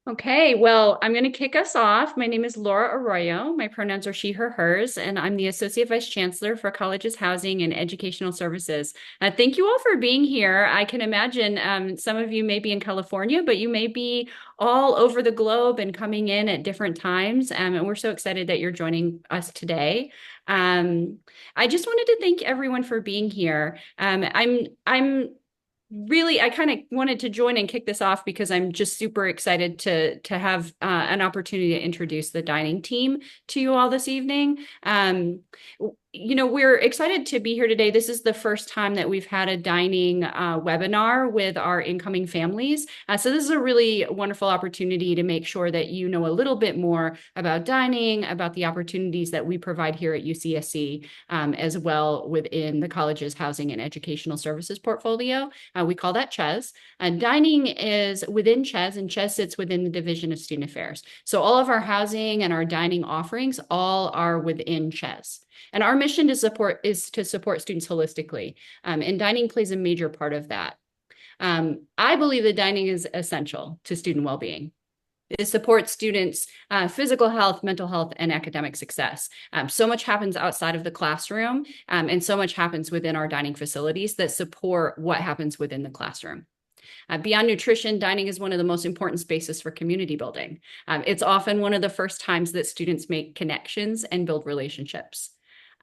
Okay, well, I'm going to kick us off. My name is Laura Arroyo. My pronouns are she, her, hers, and I'm the Associate Vice Chancellor for Colleges Housing and Educational Services. Thank you all for being here. I can imagine some of you may be in California, but you may be all over the globe and coming in at different times. And we're so excited that you're joining us today. Um, I just wanted to thank everyone for being here. I kind of wanted to join and kick this off because I'm just super excited to have an opportunity to introduce the dining team to you all this evening. We're excited to be here today. This is the first time that we've had a dining webinar with our incoming families. So this is a really wonderful opportunity to make sure that you know a little bit more about dining, about the opportunities that we provide here at UCSC, as well within the college's housing and educational services portfolio. We call that CHES. Dining is within CHES, and CHES sits within the Division of Student Affairs. So all of our housing and our dining offerings all are within CHES. And our mission is to support students holistically. And dining plays a major part of that. I believe that dining is essential to student well-being. It supports students' physical health, mental health, and academic success. So much happens outside of the classroom, and so much happens within our dining facilities that support what happens within the classroom. Beyond nutrition, dining is one of the most important spaces for community building. It's often one of the first times that students make connections and build relationships.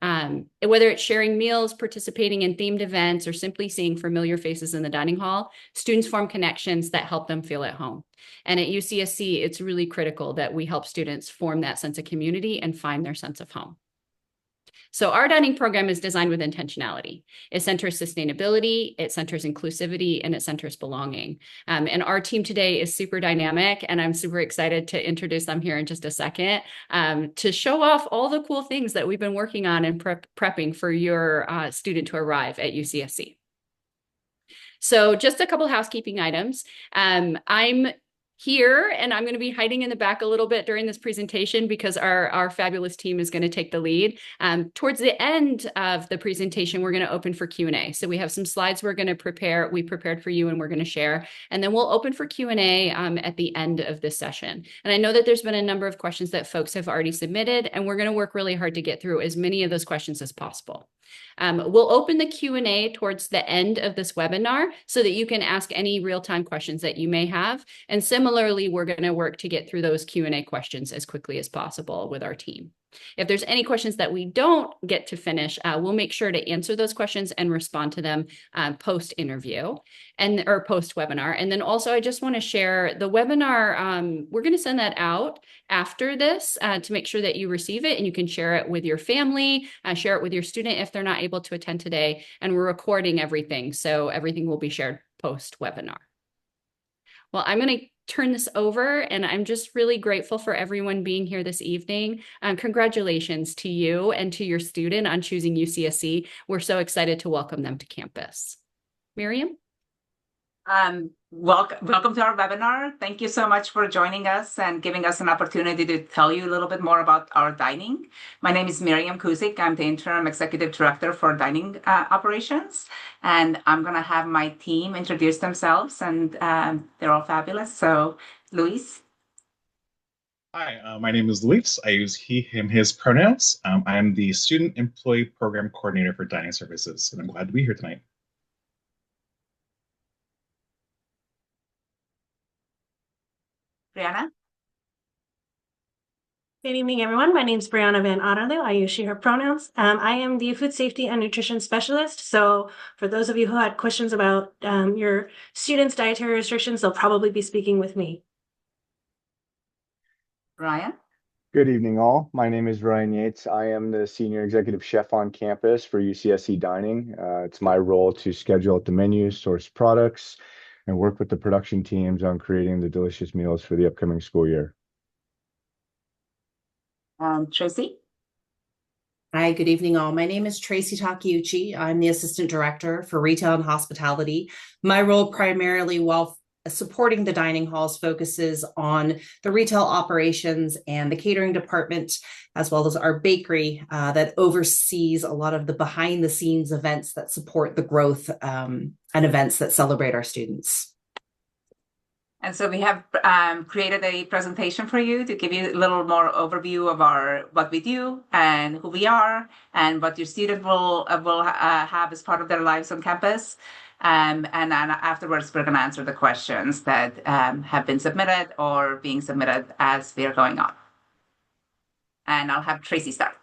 Whether it's sharing meals, participating in themed events, or simply seeing familiar faces in the dining hall, students form connections that help them feel at home. And at UCSC, it's really critical that we help students form that sense of community and find their sense of home. So our dining program is designed with intentionality. It centers sustainability, it centers inclusivity, and it centers belonging. And our team today is super dynamic, and I'm super excited to introduce them here in just a second to show off all the cool things that we've been working on and prepping for your student to arrive at UCSC. So just a couple housekeeping items. I'm here, and I'm going to be hiding in the back a little bit during this presentation because our fabulous team is going to take the lead. Towards the end of the presentation, we're going to open for Q&A. So we have some slides we prepared for you and we're going to share, and then we'll open for Q&A at the end of this session. And I know that there's been a number of questions that folks have already submitted, and we're going to work really hard to get through as many of those questions as possible. We'll open the Q&A towards the end of this webinar so that you can ask any real-time questions that you may have. And similarly, we're going to work to get through those Q&A questions as quickly as possible with our team. If there's any questions that we don't get to finish, we'll make sure to answer those questions and respond to them post-interview or post-webinar. And then also, I just want to share the webinar. We're going to send that out after this to make sure that you receive it and you can share it with your family, share it with your student if they're not able to attend today. And we're recording everything, so everything will be shared post-webinar. Well, I'm going to turn this over, and I'm just really grateful for everyone being here this evening. Congratulations to you and to your student on choosing UCSC. We're so excited to welcome them to campus. Miriam? Welcome to our webinar. Thank you so much for joining us and giving us an opportunity to tell you a little bit more about our dining. My name is Miriam Kuzik. I'm the Interim Executive Director for Dining Operations, and I'm going to have my team introduce themselves, and they're all fabulous. So, Luis. Hi, my name is Luis. I use he, him, his pronouns. I am the Student Employee Program Coordinator for Dining Services, and I'm glad to be here tonight. Brianna. Good evening, everyone. My name is Brianna Van Otterloo. I use she, her pronouns. I am the food safety and nutrition specialist. So for those of you who had questions about your students' dietary restrictions, they'll probably be speaking with me. Ryan. Good evening, all. My name is Ryan Yates. I am the Senior Executive Chef on campus for UCSC Dining. It's my role to schedule out the menu, source products, and work with the production teams on creating the delicious meals for the upcoming school year. Tracy. Hi, good evening, all. My name is Tracy Takeuchi. I'm the Assistant Director for Retail and Hospitality. My role primarily, while supporting the dining halls, focuses on the retail operations and the catering department, as well as our bakery that oversees a lot of the behind-the-scenes events that support the growth and events that celebrate our students. And so we have created a presentation for you to give you a little more overview of what we do and who we are and what your student will have as part of their lives on campus. And then afterwards, we're going to answer the questions that have been submitted or being submitted as we are going on. And I'll have Tracy start.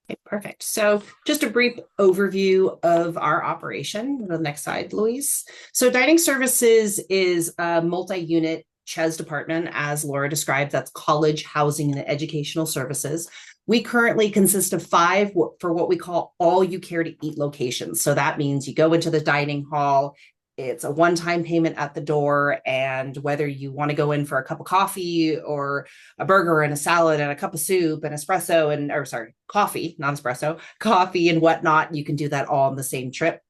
Okay, perfect. So just a brief overview of our operation. The next slide, Louise. So Dining Services is a multi-unit CHES department, as Laura described. That's college, housing, and educational services. We currently consist of 5 for what we call all you care to eat locations. So that means you go into the dining hall, it's a one-time payment at the door, and whether you want to go in for a cup of coffee or a burger and a salad and a cup of soup and espresso coffee, not espresso, coffee and whatnot, you can do that all on the same trip.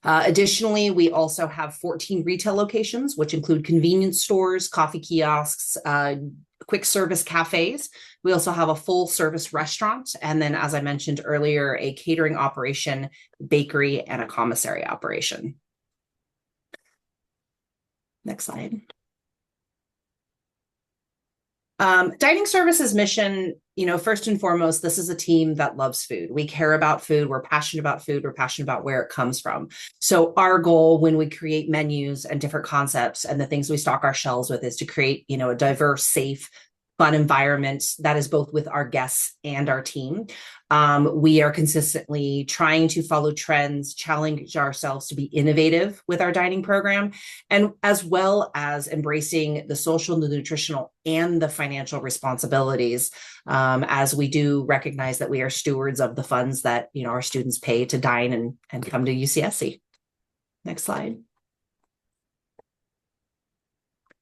Additionally, we also have 14 retail locations, which include convenience stores, coffee kiosks, quick service cafes. We also have a full service restaurant. And then, as I mentioned earlier, a catering operation, bakery, and a commissary operation. Next slide. Dining Services mission, first and foremost, this is a team that loves food. We care about food. We're passionate about food. We're passionate about where it comes from. So our goal when we create menus and different concepts and the things we stock our shelves with is to create, a diverse, safe, fun environment that is both with our guests and our team. We are consistently trying to follow trends, challenge ourselves to be innovative with our dining program, and as well as embracing the social, the nutritional, and the financial responsibilities, as we do recognize that we are stewards of the funds that our students pay to dine and come to UCSC. Next slide.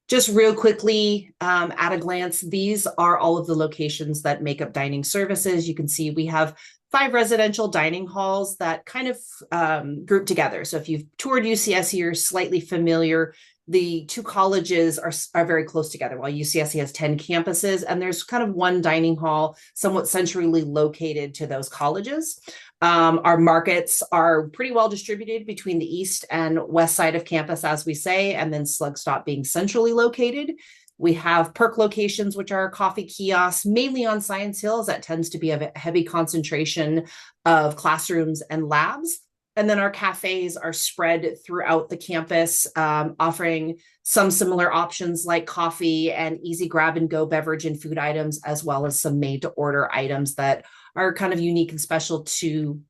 Just real quickly, at a glance, these are all of the locations that make up Dining Services. You can see we have 5 residential dining halls that kind of group together. So if you've toured UCSC, you're slightly familiar. The 2 colleges are very close together, while UCSC has 10 campuses, and there's kind of one dining hall somewhat centrally located to those colleges. Our markets are pretty well distributed between the east and west side of campus, as we say, and then Slugstop being centrally located. We have perk locations, which are coffee kiosks, mainly on Science Hill, as that tends to be a heavy concentration of classrooms and labs. And then our cafes are spread throughout the campus, offering some similar options like coffee and easy grab and go beverage and food items, as well as some made to order items that are kind of unique and special to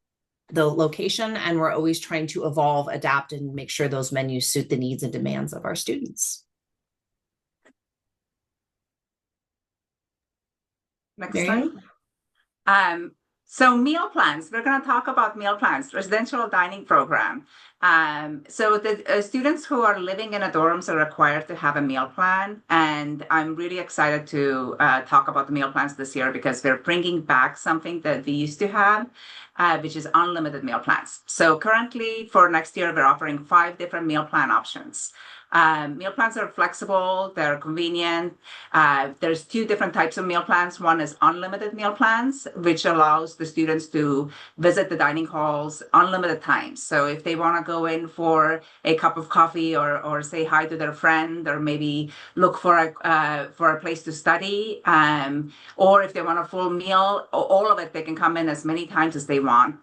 the location. And we're always trying to evolve, adapt, and make sure those menus suit the needs and demands of our students. Next slide. So meal plans, we're going to talk about meal plans, residential dining program. So the students who are living in a dorms are required to have a meal plan. And I'm really excited to talk about the meal plans this year because we're bringing back something that we used to have, which is unlimited meal plans. So currently for next year, we're offering 5 different meal plan options. Meal plans are flexible, they're convenient. There's 2 different types of meal plans. One is unlimited meal plans, which allows the students to visit the dining halls unlimited times. So if they want to go in for a cup of coffee or say hi to their friend, or maybe look for a place to study, or if they want a full meal, all of it, they can come in as many times as they want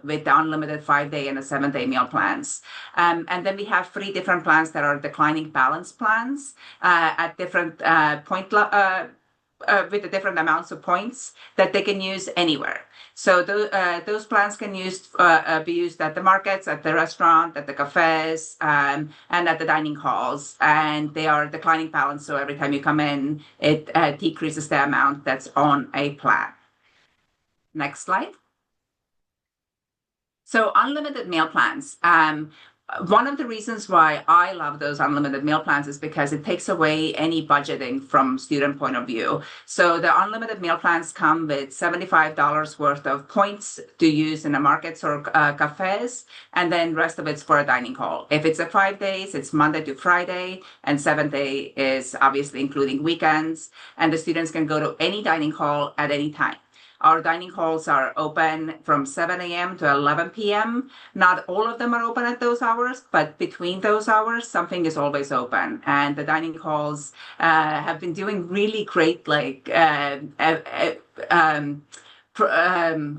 with the unlimited 5-day and a 7-day meal plans. And then we have 3 different plans that are declining balance plans at different with the different amounts of points that they can use anywhere. So those plans can be used at the markets, at the restaurant, at the cafes, and at the dining halls. And they are declining balance, so every time you come in, it decreases the amount that's on a plan. Next slide. So unlimited meal plans. One of the reasons why I love those unlimited meal plans is because it takes away any budgeting from student point of view. So the unlimited meal plans come with $75 worth of points to use in the markets or cafes, and then rest of it's for a dining hall. If it's a 5 days, it's Monday to Friday, and 7-day is obviously including weekends, and the students can go to any dining hall at any time. Our dining halls are open from 7 a.m. to 11 p.m. Not all of them are open at those hours, but between those hours, something is always open. And the dining halls have been doing really great, like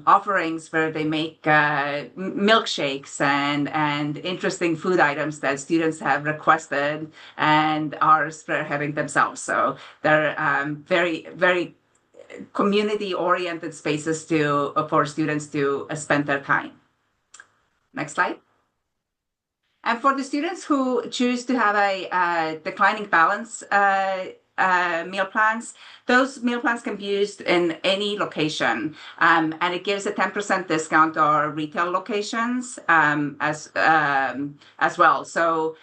offerings where they make milkshakes and interesting food items that students have requested and are spearheading themselves. So they're very community oriented spaces to for students to spend their time. Next slide. And for the students who choose to have a declining balance meal plans, those meal plans can be used in any location, and it gives a 10% discount to our retail locations as well. So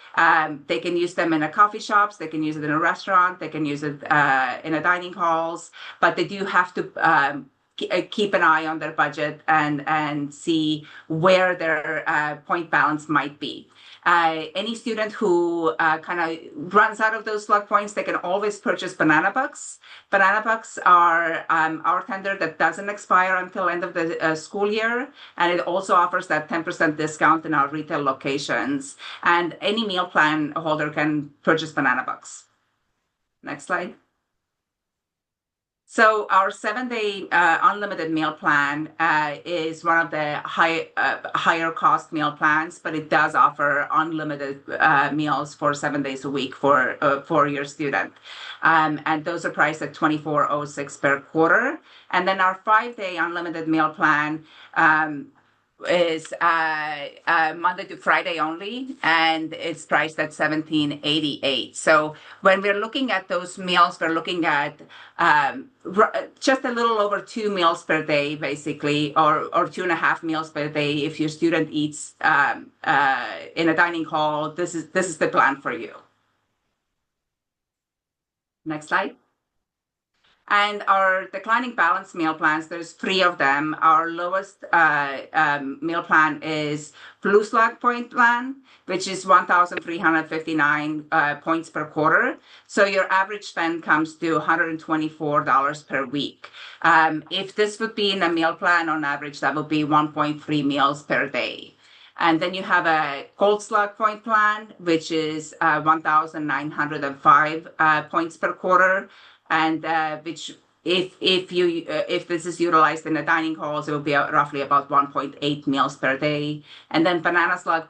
they can use them in a coffee shops, they can use it in a restaurant, they can use it in a dining halls, but they do have to keep an eye on their budget and see where their point balance might be. Any student who kind of runs out of those slug points, they can always purchase Banana Bucks. Banana Bucks are our tender that doesn't expire until end of the school year, and it also offers that 10% discount in our retail locations. And any meal plan holder can purchase Banana Bucks. Next slide. So our 7-day unlimited meal plan is one of the higher cost meal plans, but it does offer unlimited meals for 7 days a week for your student. And those are priced at $24.06 per quarter. And then our 5-day unlimited meal plan is Monday to Friday only, and it's priced at $17.88. So when we're looking at those meals, we're looking at just a little over 2 meals per day, basically, or 2.5 meals per day. If your student eats in a dining hall, this is the plan for you. Next slide. And our declining balance meal plans, there's 3 of them. Our lowest meal plan is Blue Slug Point Plan, which is 1,359 points per quarter. So your average spend comes to $124 per week. If this would be in a meal plan, on average, that would be 1.3 meals per day. And then you have a Gold Slug Point Plan, which is 1,905 points per quarter. And which, if this is utilized in the dining halls, it will be roughly about 1.8 meals per day. And then Banana Slug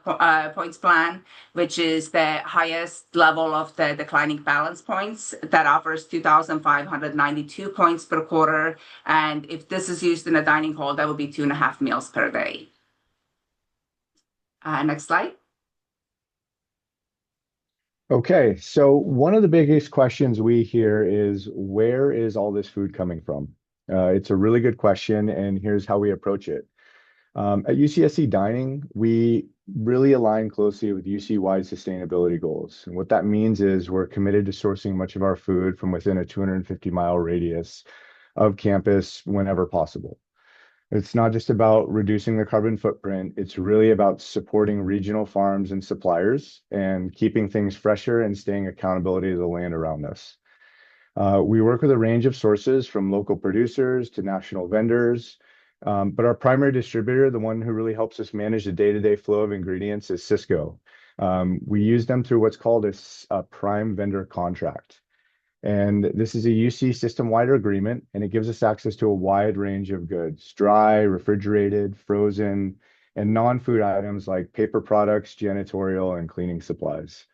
Points Plan, which is the highest level of the declining balance points, that offers 2,592 points per quarter. And if this is used in a dining hall, that would be 2.5 meals per day. Next slide. Okay, so one of the biggest questions we hear is, where is all this food coming from? It's a really good question, and here's how we approach it. At UCSC Dining, we really align closely with UC-wide sustainability goals. And what that means is we're committed to sourcing much of our food from within a 250-mile radius of campus whenever possible. It's not just about reducing the carbon footprint. It's really about supporting regional farms and suppliers and keeping things fresher and staying accountability to the land around us. We work with a range of sources, from local producers to national vendors. But our primary distributor, the one who really helps us manage the day-to-day flow of ingredients, is Sysco. We use them through what's called a prime vendor contract. And this is a UC system-wide agreement, and it gives us access to a wide range of goods: dry, refrigerated, frozen, and non-food items like paper products, janitorial, and cleaning supplies.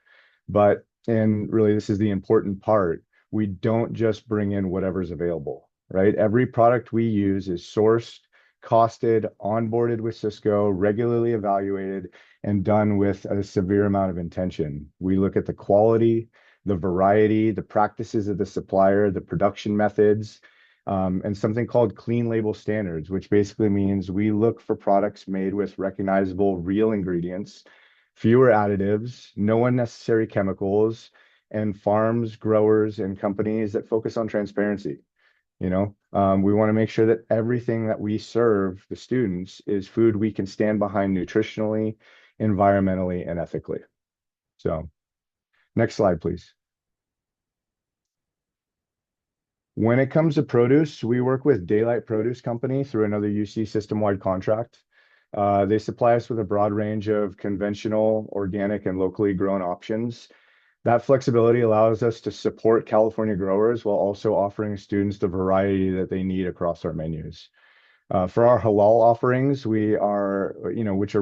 But, and really this is the important part, we don't just bring in whatever's available, right? Every product we use is sourced, costed, onboarded with Sysco, regularly evaluated, and done with a severe amount of intention. We look at the quality, the variety, the practices of the supplier, the production methods, and something called clean label standards, which basically means we look for products made with recognizable real ingredients, fewer additives, no unnecessary chemicals, and farms, growers, and companies that focus on transparency. We want to make sure that everything that we serve the students is food we can stand behind nutritionally, environmentally, and ethically. So next slide, please. When it comes to produce, we work with Daylight Produce Company through another UC system-wide contract. They supply us with a broad range of conventional, organic, and locally grown options. That flexibility allows us to support California growers while also offering students the variety that they need across our menus. For our halal offerings, which are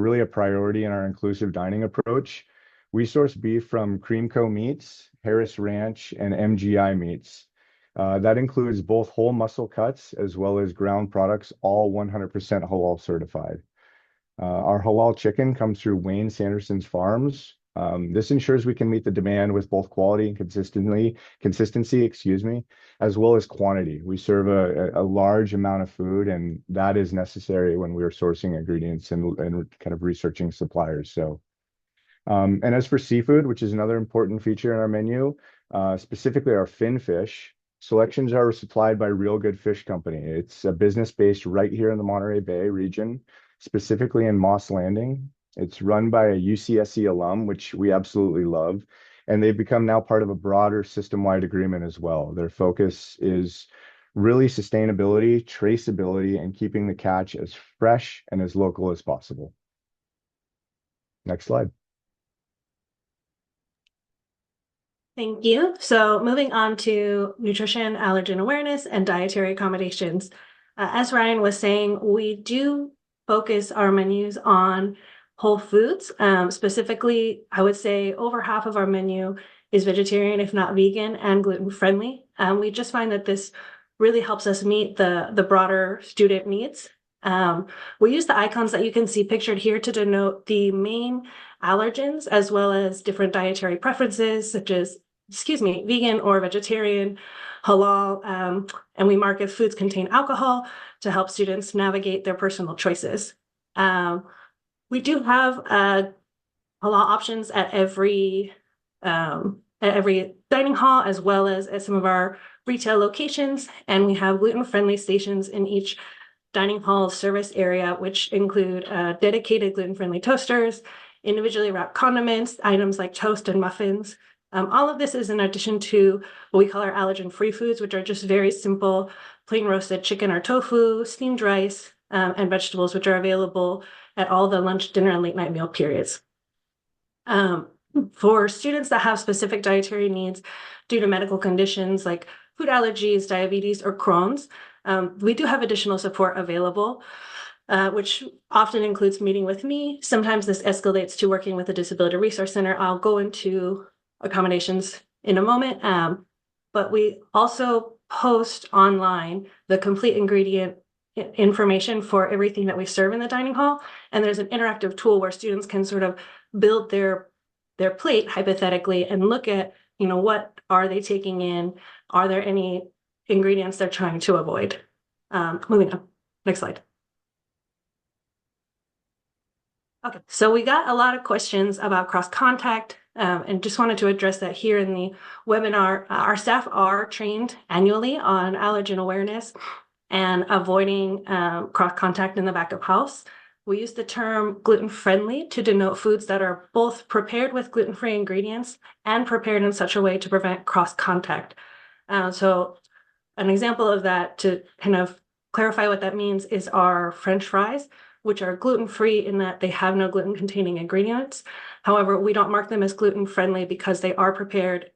really a priority in our inclusive dining approach, we source beef from Creamco Meats, Harris Ranch, and MGI Meats. That includes both whole muscle cuts as well as ground products, all 100% halal certified. Our halal chicken comes through Wayne Sanderson's Farms. This ensures we can meet the demand with both quality and consistency, as well as quantity. We serve a large amount of food, and that is necessary when we are sourcing ingredients and kind of researching suppliers. And as for seafood, which is another important feature in our menu, specifically our fin fish, selections are supplied by Real Good Fish Company. It's a business based right here in the Monterey Bay region, specifically in Moss Landing. It's run by a UCSC alum, which we absolutely love, and they've become now part of a broader system-wide agreement as well. Their focus is really sustainability, traceability, and keeping the catch as fresh and as local as possible. Next slide. Thank you. So moving on to nutrition, allergen awareness, and dietary accommodations. As Ryan was saying, we do focus our menus on whole foods. Specifically, I would say over half of our menu is vegetarian, if not vegan, and gluten-friendly. We just find that this really helps us meet the broader student needs. We use the icons that you can see pictured here to denote the main allergens, as well as different dietary preferences, such as, vegan or vegetarian, halal, and we mark if foods contain alcohol to help students navigate their personal choices. We do have halal options at every dining hall, as well as at some of our retail locations, and we have gluten-friendly stations in each dining hall service area, which include dedicated gluten-friendly toasters, individually wrapped condiments, items like toast and muffins. All of this is in addition to what we call our allergen-free foods, which are just very simple, plain roasted chicken or tofu, steamed rice, and vegetables, which are available at all the lunch, dinner, and late night meal periods. For students that have specific dietary needs due to medical conditions like food allergies, diabetes, or Crohn's, we do have additional support available, which often includes meeting with me. Sometimes this escalates to working with a disability resource center. I'll go into accommodations in a moment, but we also post online the complete ingredient information for everything that we serve in the dining hall. And there's an interactive tool where students can sort of build their plate hypothetically and look at, what are they taking in? Are there any ingredients they're trying to avoid? Moving on. Next slide. Okay, so we got a lot of questions about cross-contact, and just wanted to address that here in the webinar. Our staff are trained annually on allergen awareness and avoiding cross-contact in the back of house. We use the term gluten-friendly to denote foods that are both prepared with gluten-free ingredients and prepared in such a way to prevent cross-contact. So an example of that, to kind of clarify what that means, is our French fries, which are gluten-free in that they have no gluten-containing ingredients. However, we don't mark them as gluten-friendly because they are prepared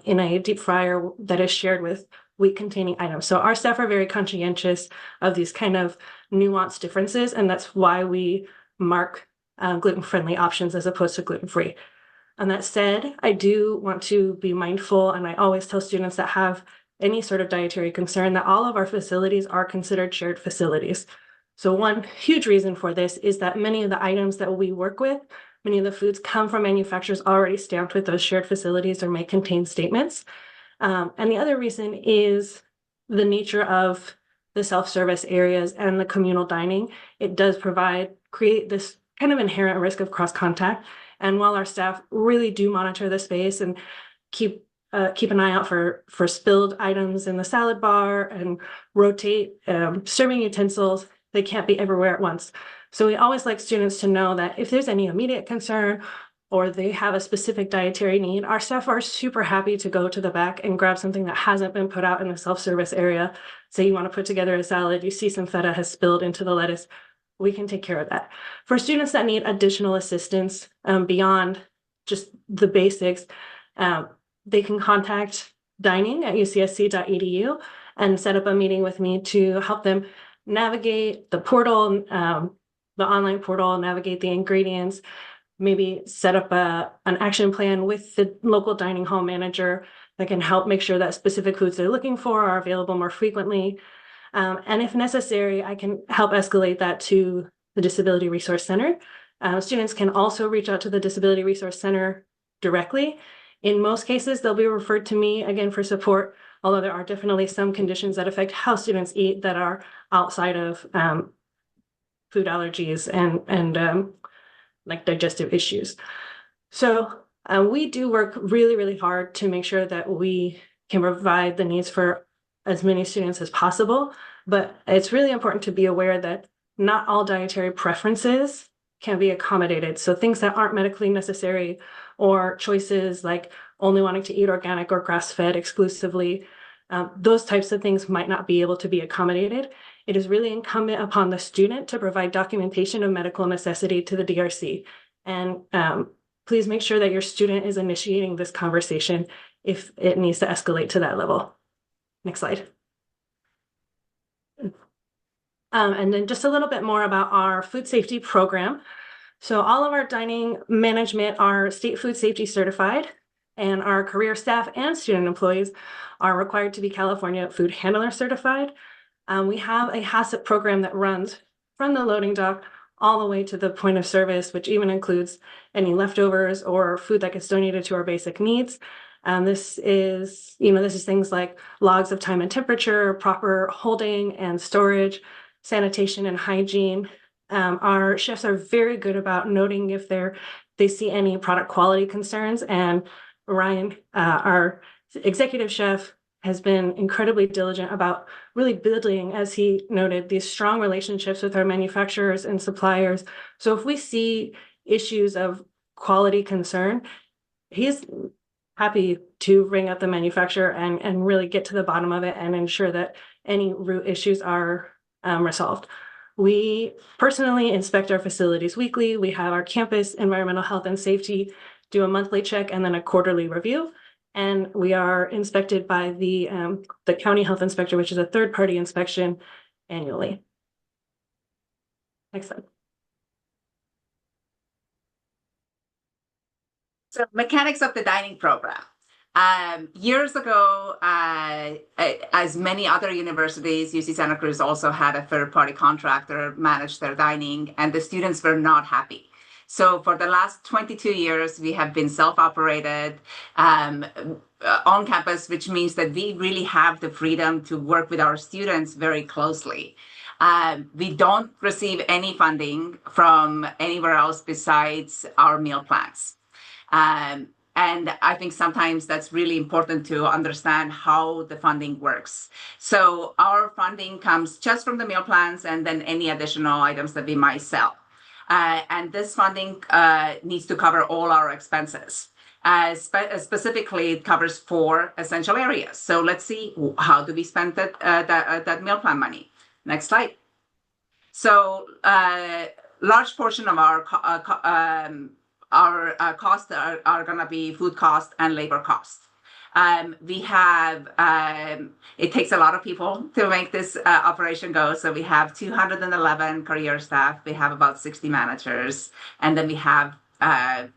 in a deep fryer that is shared with wheat-containing items. So our staff are very conscientious of these kind of nuanced differences, and that's why we mark gluten-friendly options as opposed to gluten-free. And that said, I do want to be mindful, and I always tell students that have any sort of dietary concern that all of our facilities are considered shared facilities. So one huge reason for this is that many of the items that we work with, many of the foods come from manufacturers already stamped with those shared facilities or may contain statements. And the other reason is the nature of the self-service areas and the communal dining. It does create this kind of inherent risk of cross-contact. And while our staff really do monitor the space and keep an eye out for spilled items in the salad bar and rotate serving utensils, they can't be everywhere at once. So we always like students to know that if there's any immediate concern or they have a specific dietary need, our staff are super happy to go to the back and grab something that hasn't been put out in the self-service area. Say you want to put together a salad, you see some feta has spilled into the lettuce, we can take care of that. For students that need additional assistance beyond just the basics, they can contact dining at ucsc.edu and set up a meeting with me to help them navigate the portal, the online portal, navigate the ingredients, maybe set up an action plan with the local dining hall manager that can help make sure that specific foods they're looking for are available more frequently. And if necessary, I can help escalate that to the Disability Resource Center. Students can also reach out to the Disability Resource Center directly. In most cases, they'll be referred to me again for support, although there are definitely some conditions that affect how students eat that are outside of food allergies and like digestive issues. So we do work really, really hard to make sure that we can provide the needs for as many students as possible. But it's really important to be aware that not all dietary preferences can be accommodated. So things that aren't medically necessary, or choices like only wanting to eat organic or grass-fed exclusively, those types of things might not be able to be accommodated. It is really incumbent upon the student to provide documentation of medical necessity to the DRC. And please make sure that your student is initiating this conversation if it needs to escalate to that level. Next slide. And then just a little bit more about our food safety program. So all of our dining management are state food safety certified, and our career staff and student employees are required to be California food handler certified. We have a HACCP program that runs from the loading dock all the way to the point of service, which even includes any leftovers or food that gets donated to our basic needs. This is things like logs of time and temperature, proper holding and storage, sanitation and hygiene. Our chefs are very good about noting if they see any product quality concerns. And Ryan, our executive chef, has been incredibly diligent about really building, as he noted, these strong relationships with our manufacturers and suppliers. So if we see issues of quality concern, he's happy to ring up the manufacturer and really get to the bottom of it and ensure that any root issues are resolved. We personally inspect our facilities weekly. We have our campus environmental health and safety do a monthly check and then a quarterly review. And we are inspected by the county health inspector, which is a third-party inspection annually. Next slide. So mechanics of the dining program. Years ago, as many other universities, UC Santa Cruz also had a third-party contractor manage their dining, and the students were not happy. So for the last 22 years, we have been self-operated on campus, which means that we really have the freedom to work with our students very closely. We don't receive any funding from anywhere else besides our meal plans. And I think sometimes that's really important to understand how the funding works. So our funding comes just from the meal plans and then any additional items that we might sell. And this funding needs to cover all our expenses. Specifically, it covers 4 essential areas. So let's see, how do we spend that meal plan money? Next slide. So large portion of our costs are going to be food cost and labor cost. We have, it takes a lot of people to make this operation go. So we have 211 career staff. We have about 60 managers. And then we have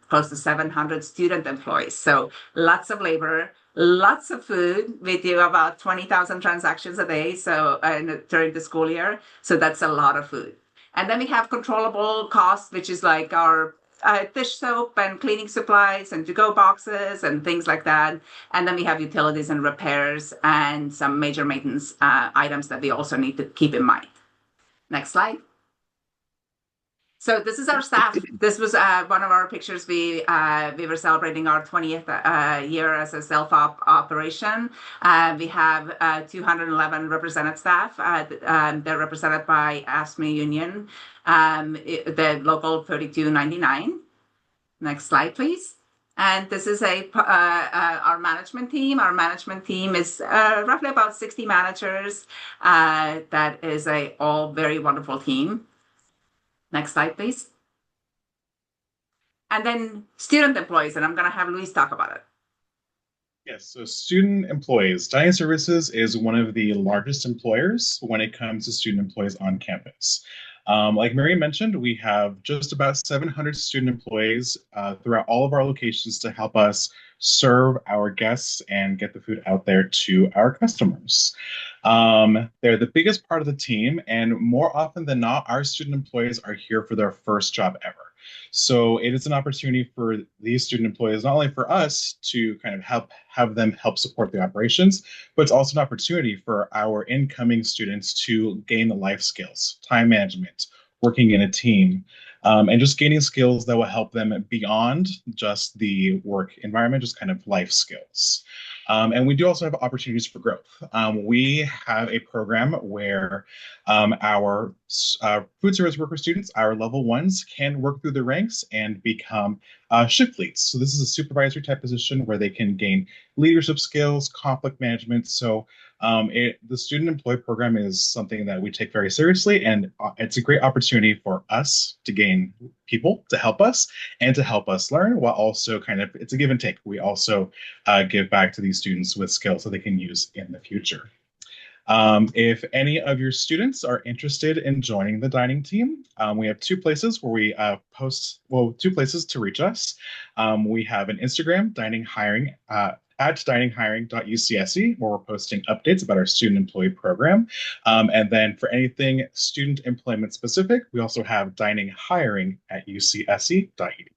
close to 700 student employees. So lots of labor, lots of food. We do about 20,000 transactions a day. So during the school year. So that's a lot of food. And then we have controllable costs, which is like our dish soap and cleaning supplies and to-go boxes and things like that. And then we have utilities and repairs and some major maintenance items that we also need to keep in mind. Next slide. So this is our staff. This was one of our pictures. We were celebrating our 20th year as a self-op operation. We have 211 represented staff. They're represented by AFSCME Union, the local 3299. Next slide, please. And this is our management team. Our management team is roughly about 60 managers. That is a all very wonderful team. Next slide, please. And then student employees, and I'm going to have Luis talk about it. Yes, so student employees. Dining Services is one of the largest employers when it comes to student employees on campus. Like Mary mentioned, we have just about 700 student employees throughout all of our locations to help us serve our guests and get the food out there to our customers. They're the biggest part of the team, and more often than not, our student employees are here for their first job ever. So it is an opportunity for these student employees, not only for us to kind of have them help support the operations, but it's also an opportunity for our incoming students to gain the life skills, time management, working in a team, and just gaining skills that will help them beyond just the work environment, just kind of life skills. And we do also have opportunities for growth. We have a program where our food service worker students, our level ones, can work through the ranks and become shift leads. So this is a supervisory type position where they can gain leadership skills, conflict management. So the student employee program is something that we take very seriously, and it's a great opportunity for us to gain people to help us and to help us learn, while also kind of, it's a give and take. We also give back to these students with skills that they can use in the future. If any of your students are interested in joining the dining team, we have two places where we two places to reach us. We have an Instagram, dining hiring, at dininghiring.ucsc, where we're posting updates about our student employee program. And then for anything student employment specific, we also have dining hiring at ucsc.edu.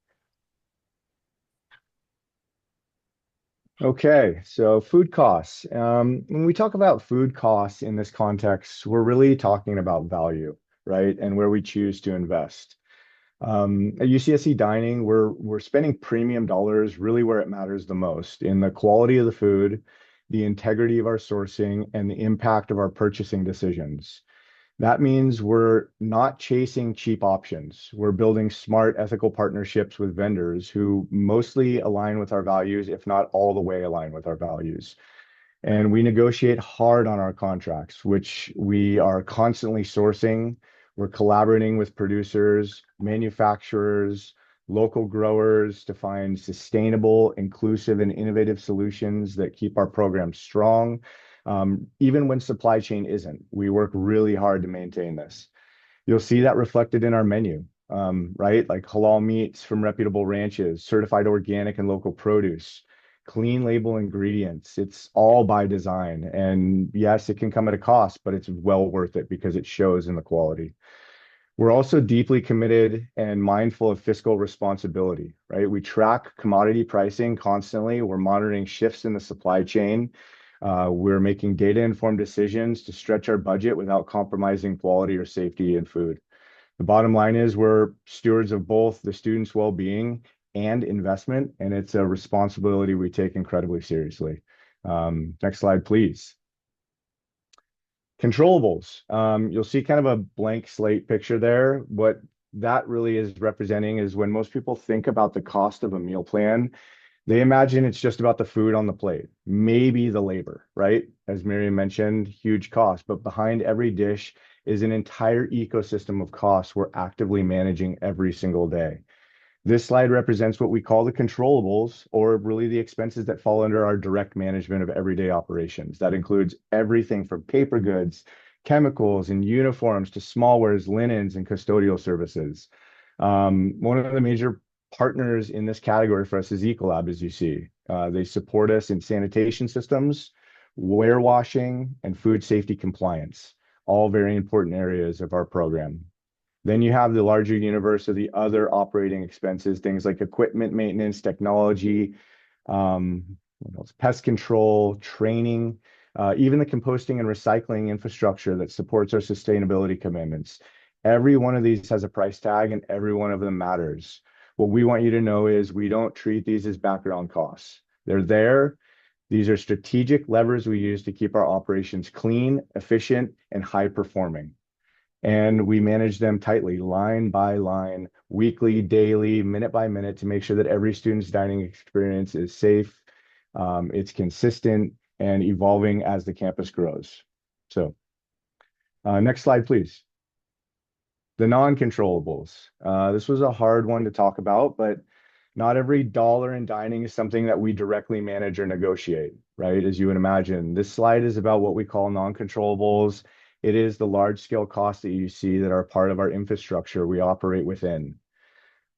Okay, so food costs. When we talk about food costs in this context, we're really talking about value, right? And where we choose to invest. At UCSC Dining, we're spending premium dollars really where it matters the most, in the quality of the food, the integrity of our sourcing, and the impact of our purchasing decisions. That means we're not chasing cheap options. We're building smart, ethical partnerships with vendors who mostly align with our values, if not all the way align with our values. And we negotiate hard on our contracts, which we are constantly sourcing. We're collaborating with producers, manufacturers, local growers to find sustainable, inclusive, and innovative solutions that keep our program strong. Even when supply chain isn't, we work really hard to maintain this. You'll see that reflected in our menu, right? Like halal meats from reputable ranches, certified organic and local produce, clean label ingredients. It's all by design. And yes, it can come at a cost, but it's well worth it because it shows in the quality. We're also deeply committed and mindful of fiscal responsibility, right? We track commodity pricing constantly. We're monitoring shifts in the supply chain. We're making data-informed decisions to stretch our budget without compromising quality or safety in food. The bottom line is we're stewards of both the students' well-being and investment, and it's a responsibility we take incredibly seriously. Next slide, please. Controllables. You'll see kind of a blank slate picture there. What that really is representing is when most people think about the cost of a meal plan, they imagine it's just about the food on the plate, maybe the labor, right? As Miriam mentioned, huge cost, but behind every dish is an entire ecosystem of costs we're actively managing every single day. This slide represents what we call the controllables, or really the expenses that fall under our direct management of everyday operations. That includes everything from paper goods, chemicals, and uniforms to smallwares, linens, and custodial services. One of the major partners in this category for us is Ecolab, as you see. They support us in sanitation systems, warewashing, and food safety compliance, all very important areas of our program. Then you have the larger universe of the other operating expenses, things like equipment maintenance, technology, pest control, training, even the composting and recycling infrastructure that supports our sustainability commitments. Every one of these has a price tag and every one of them matters. What we want you to know is we don't treat these as background costs. They're there. These are strategic levers we use to keep our operations clean, efficient, and high performing. And we manage them tightly, line by line, weekly, daily, minute by minute, to make sure that every student's dining experience is safe, it's consistent, and evolving as the campus grows. So next slide, please. The non-controllables. This was a hard one to talk about, but not every dollar in dining is something that we directly manage or negotiate, right? As you would imagine, this slide is about what we call non-controllables. It is the large-scale costs that you see that are part of our infrastructure we operate within.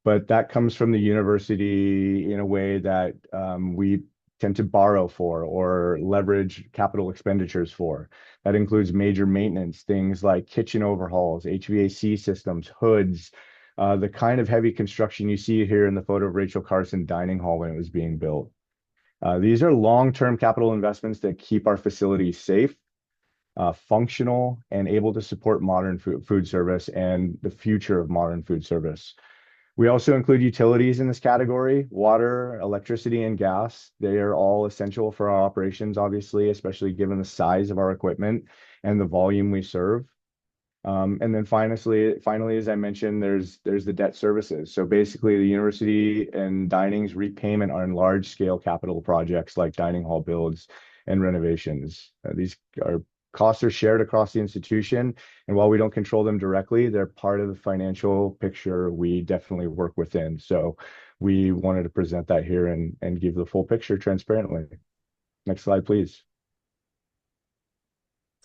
But that comes from the university in a way that we tend to borrow for or leverage capital expenditures for. That includes major maintenance, things like kitchen overhauls, HVAC systems, hoods, the kind of heavy construction you see here in the photo of Rachel Carson Dining Hall when it was being built. These are long-term capital investments that keep our facilities safe, functional, and able to support modern food service and the future of modern food service. We also include utilities in this category: water, electricity, and gas. They are all essential for our operations, obviously, especially given the size of our equipment and the volume we serve. And then finally, as I mentioned, there's the debt services. So basically, the university and dining's repayment on large-scale capital projects like dining hall builds and renovations. These are costs are shared across the institution, and while we don't control them directly, they're part of the financial picture we definitely work within. So we wanted to present that here and give the full picture transparently. Next slide, please.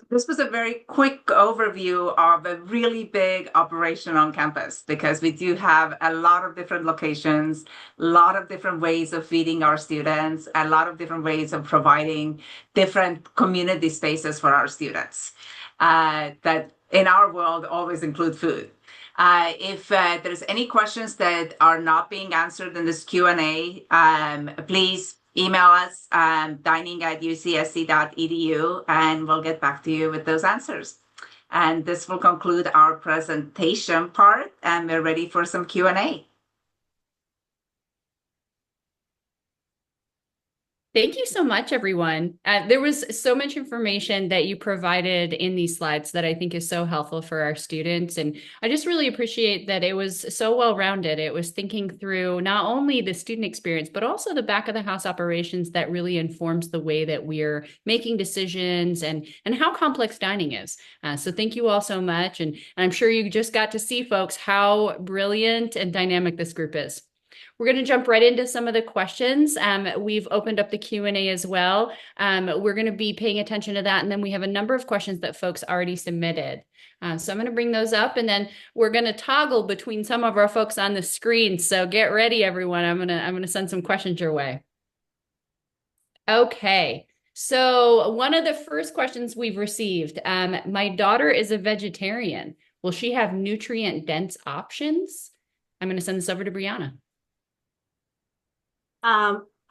This was a very quick overview of a really big operation on campus, because we do have a lot of different locations, a lot of different ways of feeding our students, a lot of different ways of providing different community spaces for our students that in our world always include food. If there's any questions that are not being answered in this Q&A, please email us dining@ucsc.edu, and we'll get back to you with those answers. And this will conclude our presentation part, and we're ready for some Q&A. Thank you so much, everyone. There was so much information that you provided in these slides that I think is so helpful for our students. And I just really appreciate that it was so well-rounded. It was thinking through not only the student experience, but also the back of the house operations that really informs the way that we're making decisions and how complex dining is. So thank you all so much. And I'm sure you just got to see, folks, how brilliant and dynamic this group is. We're going to jump right into some of the questions. We've opened up the Q&A as well. We're going to be paying attention to that. And then we have a number of questions that folks already submitted. So I'm going to bring those up, and then we're going to toggle between some of our folks on the screen. So get ready, everyone. I'm going to send some questions your way. Okay. So one of the first questions we've received, my daughter is a vegetarian. Will she have nutrient-dense options? I'm going to send this over to Brianna.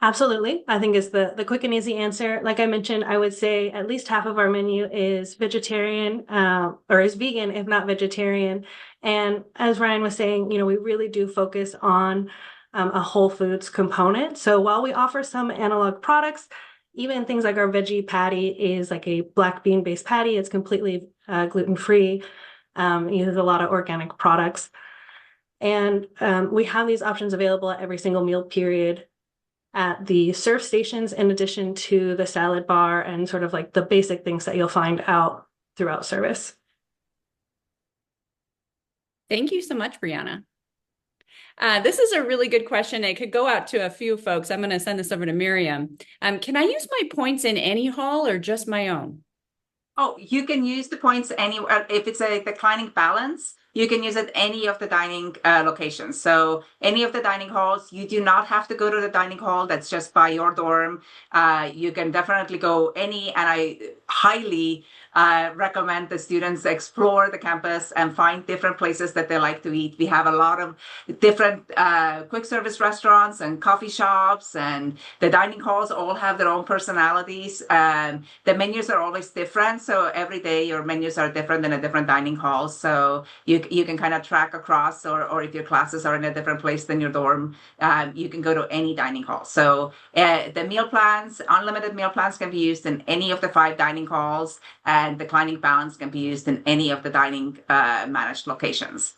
Absolutely. I think is the quick and easy answer. Like I mentioned, I would say at least half of our menu is vegetarian, or is vegan, if not vegetarian. And as Ryan was saying, we really do focus on a whole foods component. So while we offer some analog products, even things like our veggie patty is like a black bean based patty. It's completely gluten-free, uses a lot of organic products. And we have these options available at every single meal period at the serve stations, in addition to the salad bar and sort of like the basic things that you'll find out throughout service. Thank you so much, Brianna. This is a really good question. It could go out to a few folks. I'm going to send this over to Miriam. Can I use my points in any hall or just my own? Oh, you can use the points anywhere. If it's a declining balance, you can use it any of the dining locations. So any of the dining halls, you do not have to go to the dining hall that's just by your dorm. You can definitely go any, and I highly recommend the students explore the campus and find different places that they like to eat. We have a lot of different quick service restaurants and coffee shops, and the dining halls all have their own personalities. The menus are always different. So every day your menus are different in a different dining hall. So you you can kind of track across, or if your classes are in a different place than your dorm, you can go to any dining hall. So the meal plans, unlimited meal plans, can be used in any of the 5 dining halls, and declining balance can be used in any of the dining managed locations.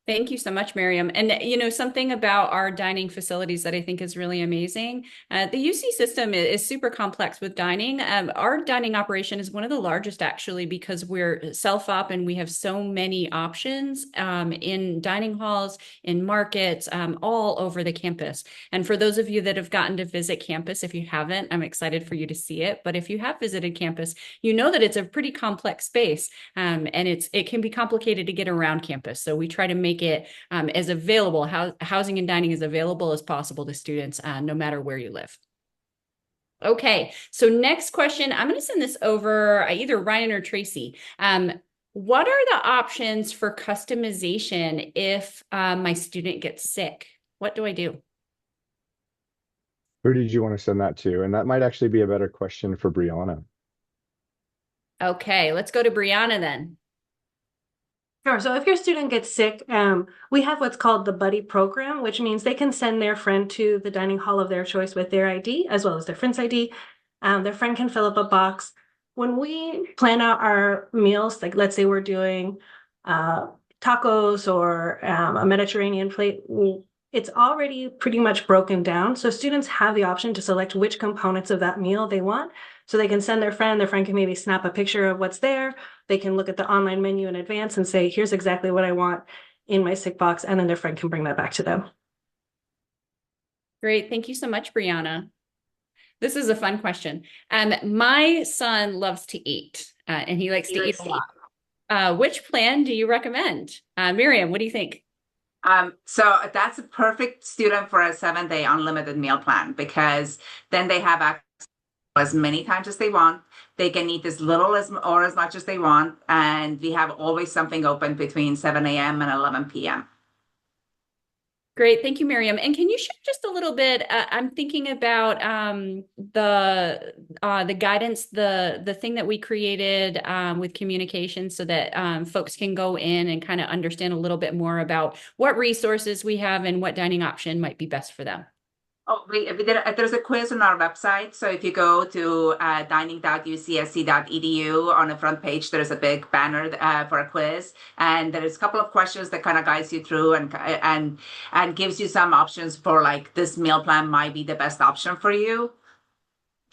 Thank you so much, Miriam. And something about our dining facilities that I think is really amazing. The UC system is super complex with dining. Our dining operation is one of the largest, actually, because we're self-op and we have so many options in dining halls, in markets, all over the campus. And for those of you that have gotten to visit campus, if you haven't, I'm excited for you to see it. But if you have visited campus, you know that it's a pretty complex space, and it can be complicated to get around campus. So we try to make it as available, housing and dining as available as possible to students, no matter where you live. Okay, so next question, I'm going to send this over either Ryan or Tracy. What are the options for customization if my student gets sick? What do I do? Who did you want to send that to? And that might actually be a better question for Brianna. Okay, let's go to Brianna then. Sure. So if your student gets sick, we have what's called the buddy program, which means they can send their friend to the dining hall of their choice with their ID as well as their friend's ID. Their friend can fill up a box. When we plan out our meals, like let's say we're doing tacos or a Mediterranean plate, it's already pretty much broken down. So students have the option to select which components of that meal they want. So they can send their friend can maybe snap a picture of what's there. They can look at the online menu in advance and say, here's exactly what I want in my sick box. And then their friend can bring that back to them. Great. Thank you so much, Brianna. This is a fun question. My son loves to eat, and he likes to eat a lot. Which plan do you recommend? Miriam, what do you think? So that's a perfect student for a 7-day unlimited meal plan, because then they have access as many times as they want. They can eat as little or as much as they want. And we have always something open between 7 a.m. and 11 p.m. Great. Thank you, Miriam. And can you share just a little bit? I'm thinking about the guidance, the thing that we created with communication, so that folks can go in and kind of understand a little bit more about what resources we have and what dining option might be best for them. Oh, there's a quiz on our website. So if you go to dining.ucsc.edu, on the front page, there's a big banner for a quiz, and there's a couple of questions that kind of guides you through and gives you some options for, like, this meal plan might be the best option for you.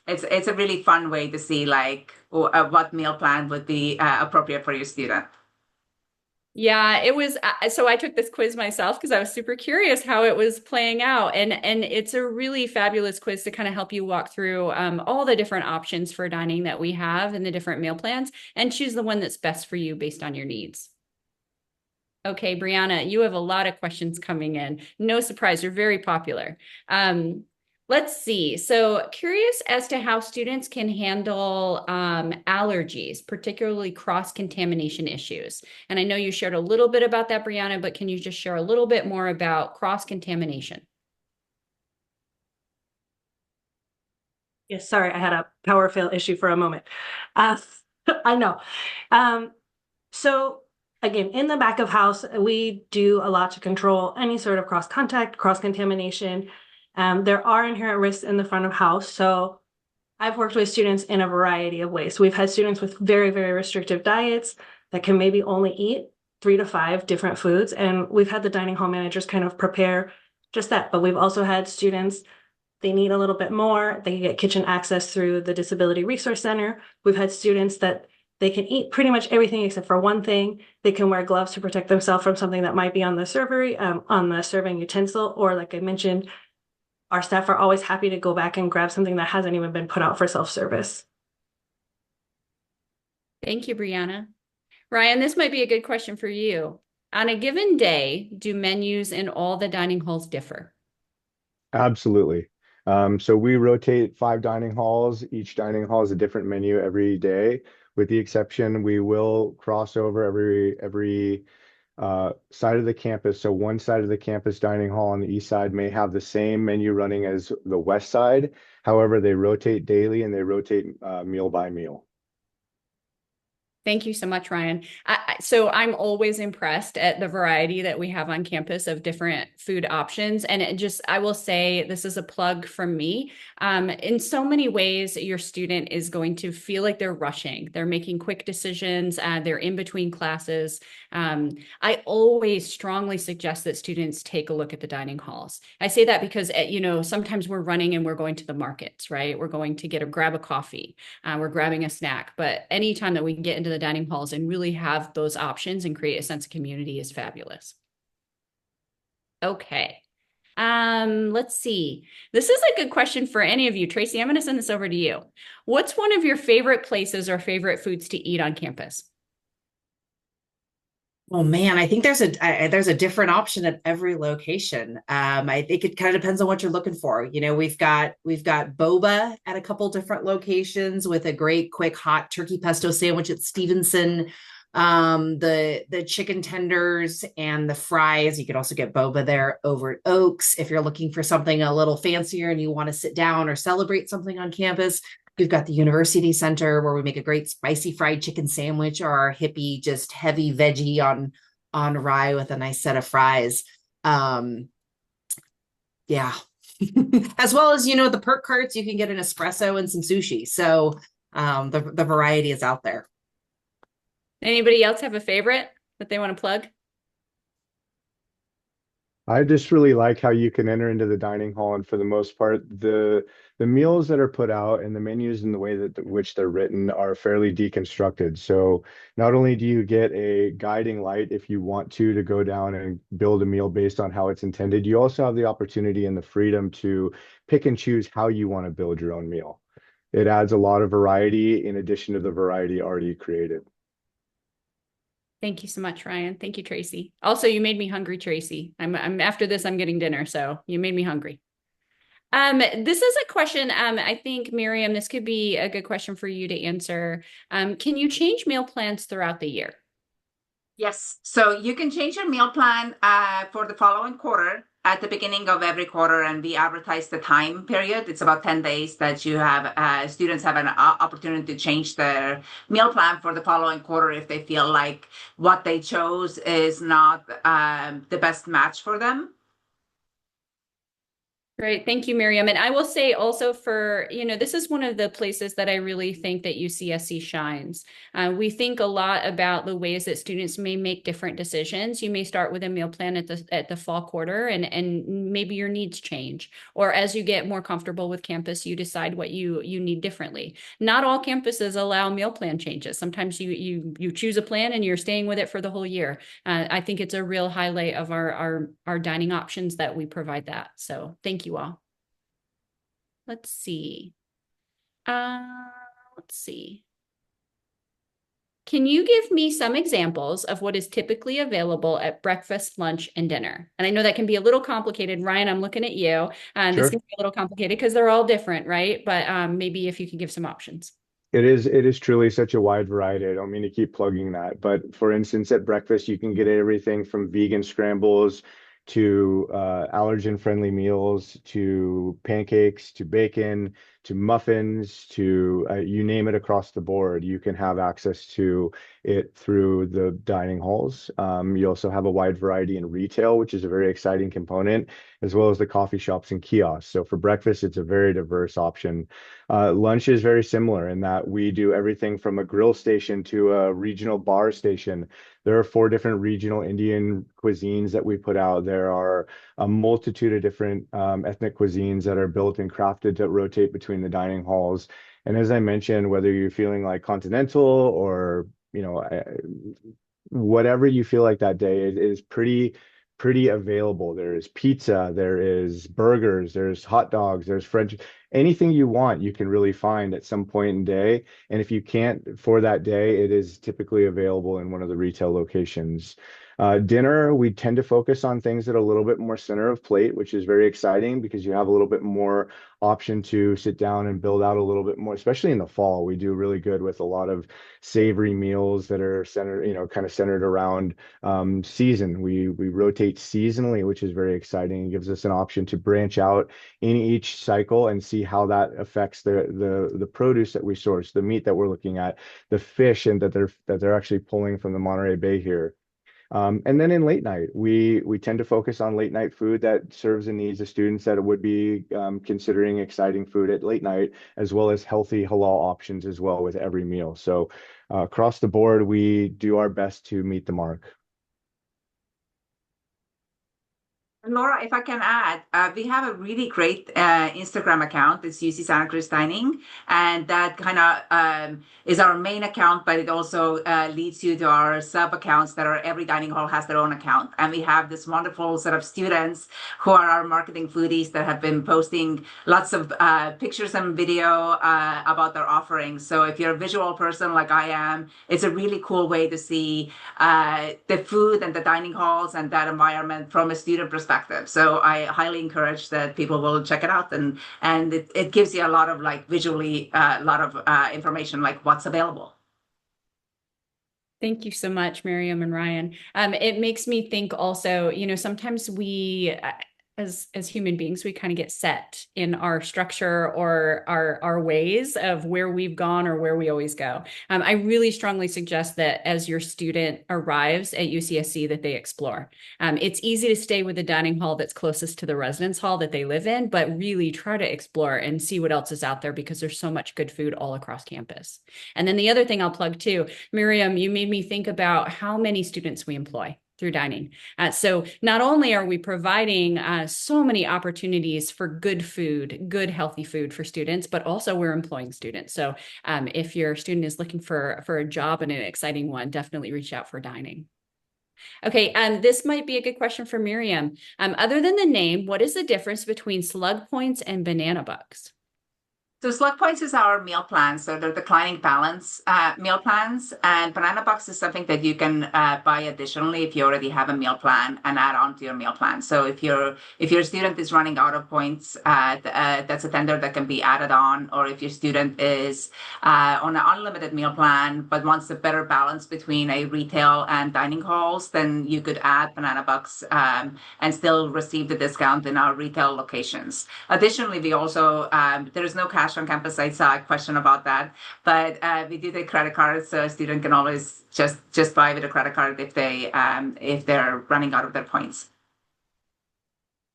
It's a really fun way to see, like, what meal plan would be appropriate for your student. Yeah, it was. So I took this quiz myself because I was super curious how it was playing out. And it's a really fabulous quiz to kind of help you walk through all the different options for dining that we have and the different meal plans, and choose the one that's best for you based on your needs. Okay, Brianna, you have a lot of questions coming in. No surprise, you're very popular. Let's see. So curious as to how students can handle allergies, particularly cross-contamination issues. And I know you shared a little bit about that, Brianna, but can you just share a little bit more about cross-contamination? Yes, sorry, I had a power fail issue for a moment. I know. So again, in the back of house, we do a lot to control any sort of cross-contact, cross-contamination. There are inherent risks in the front of house. So I've worked with students in a variety of ways. So we've had students with very, very restrictive diets that can maybe only eat 3 to 5 different foods. And we've had the dining hall managers kind of prepare just that. But we've also had students, they need a little bit more. They can get kitchen access through the Disability Resource Center. We've had students that they can eat pretty much everything except for one thing. They can wear gloves to protect themselves from something that might be on the servery, on the serving utensil, or, like I mentioned, our staff are always happy to go back and grab something that hasn't even been put out for self-service. Thank you, Brianna. Ryan, this might be a good question for you. On a given day, do menus in all the dining halls differ? Absolutely. So we rotate 5 dining halls. Each dining hall is a different menu every day, with the exception we will cross over every side of the campus. So one side of the campus dining hall on the east side may have the same menu running as the west side. However, they rotate daily and they rotate meal by meal. Thank you so much, Ryan. So I'm always impressed at the variety that we have on campus of different food options. And I will say this is a plug from me. In so many ways, your student is going to feel like they're rushing. They're making quick decisions. They're in between classes. I always strongly suggest that students take a look at the dining halls. I say that because, sometimes we're running and we're going to the markets, right? We're going to grab a coffee. We're grabbing a snack, but anytime that we can get into the dining halls and really have those options and create a sense of community is fabulous. Okay. Let's see. This is a good question for any of you. Tracy, I'm going to send this over to you. What's one of your favorite places or favorite foods to eat on campus? Oh man, I think there's a different option at every location. I think it kind of depends on what you're looking for. We've got boba at a couple different locations with a great quick hot turkey pesto sandwich at Stevenson. The chicken tenders and the fries. You could also get boba there over at Oaks if you're looking for something a little fancier and you want to sit down or celebrate something on campus. We've got the University Center where we make a great spicy fried chicken sandwich or our hippie, just heavy veggie on rye with a nice set of fries. Yeah. As well as, the perk carts, you can get an espresso and some sushi. So the variety is out there. Anybody else have a favorite that they want to plug? I just really like how you can enter into the dining hall, and for the most part, the meals that are put out and the menus and the way that which they're written are fairly deconstructed. So not only do you get a guiding light if you want to go down and build a meal based on how it's intended, you also have the opportunity and the freedom to pick and choose how you want to build your own meal. It adds a lot of variety in addition to the variety already created. Thank you so much, Ryan. Thank you, Tracy. Also, you made me hungry, Tracy. I'm after this, I'm getting dinner, so you made me hungry. This is a question, I think, Miriam, this could be a good question for you to answer. Can you change meal plans throughout the year? Yes. So you can change your meal plan for the following quarter at the beginning of every quarter, and we advertise the time period. It's about 10 days that you have students have an opportunity to change their meal plan for the following quarter if they feel like what they chose is not the best match for them. Great. Thank you, Miriam. And I will say also this is one of the places that I really think that UCSC shines. We think a lot about the ways that students may make different decisions. You may start with a meal plan at the fall quarter and maybe your needs change. Or as you get more comfortable with campus, you decide what you need differently. Not all campuses allow meal plan changes. Sometimes you choose a plan and you're staying with it for the whole year. I think it's a real highlight of our dining options that we provide that. So thank you all. Let's see. Can you give me some examples of what is typically available at breakfast, lunch, and dinner? And I know that can be a little complicated. Ryan, I'm looking at you. Sure. This can be a little complicated because they're all different, right? But maybe if you could give some options. It is truly such a wide variety. I don't mean to keep plugging that, but for instance, at breakfast, you can get everything from vegan scrambles to allergen-friendly meals, to pancakes, to bacon, to muffins, to you name it across the board. You can have access to it through the dining halls. You also have a wide variety in retail, which is a very exciting component, as well as the coffee shops and kiosks. So for breakfast, it's a very diverse option. Lunch is very similar in that we do everything from a grill station to a regional bar station. There are 4 different regional Indian cuisines that we put out. There are a multitude of different ethnic cuisines that are built and crafted to rotate between the dining halls. And as I mentioned, whether you're feeling like continental or, whatever you feel like that day, it is pretty available. There is pizza, there is burgers, there's hot dogs, there's French, anything you want, you can really find at some point in day. And if you can't for that day, it is typically available in one of the retail locations. Dinner, we tend to focus on things that are a little bit more center of plate, which is very exciting because you have a little bit more option to sit down and build out a little bit more, especially in the fall. We do really good with a lot of savory meals that are centered, kind of centered around season. We rotate seasonally, which is very exciting. It gives us an option to branch out in each cycle and see how that affects the produce that we source, the meat that we're looking at, the fish, and that they're actually pulling from the Monterey Bay here. And then in late night, we tend to focus on late night food that serves the needs of students that would be considering exciting food at late night, as well as healthy halal options as well with every meal. So across the board, we do our best to meet the mark. Laura, if I can add, we have a really great Instagram account. It's UC Santa Cruz Dining, and that kind of is our main account, but it also leads you to our sub accounts that are every dining hall has their own account. And we have this wonderful set of students who are our marketing foodies that have been posting lots of pictures and video about their offerings. So if you're a visual person like I am, it's a really cool way to see the food and the dining halls and that environment from a student perspective. So I highly encourage that people will check it out, and it gives you a lot of like visually a lot of information like what's available. Thank you so much, Miriam and Ryan. It makes me think also, sometimes we, as human beings, we kind of get set in our structure or our ways of where we've gone or where we always go. I really strongly suggest that as your student arrives at UCSC, that they explore. It's easy to stay with the dining hall that's closest to the residence hall that they live in, but really try to explore and see what else is out there because there's so much good food all across campus. And then the other thing I'll plug too, Miriam, you made me think about how many students we employ through dining. So not only are we providing so many opportunities for good food, good healthy food for students, but also we're employing students. So if your student is looking for a job and an exciting one, definitely reach out for dining. Okay, this might be a good question for Miriam. Other than the name, what is the difference between Slug Points and Banana Bucks? So Slug Points is our meal plans. So they're declining balance meal plans. And Banana Bucks is something that you can buy additionally if you already have a meal plan and add on to your meal plan. So if your student is running out of points, that's a tender that can be added on. Or if your student is on an unlimited meal plan but wants a better balance between a retail and dining halls, then you could add Banana Bucks and still receive the discount in our retail locations. Additionally, we also, there is no cash on campus. I saw a question about that, but we do take credit cards, so a student can always just buy with a credit card if they're running out of their points.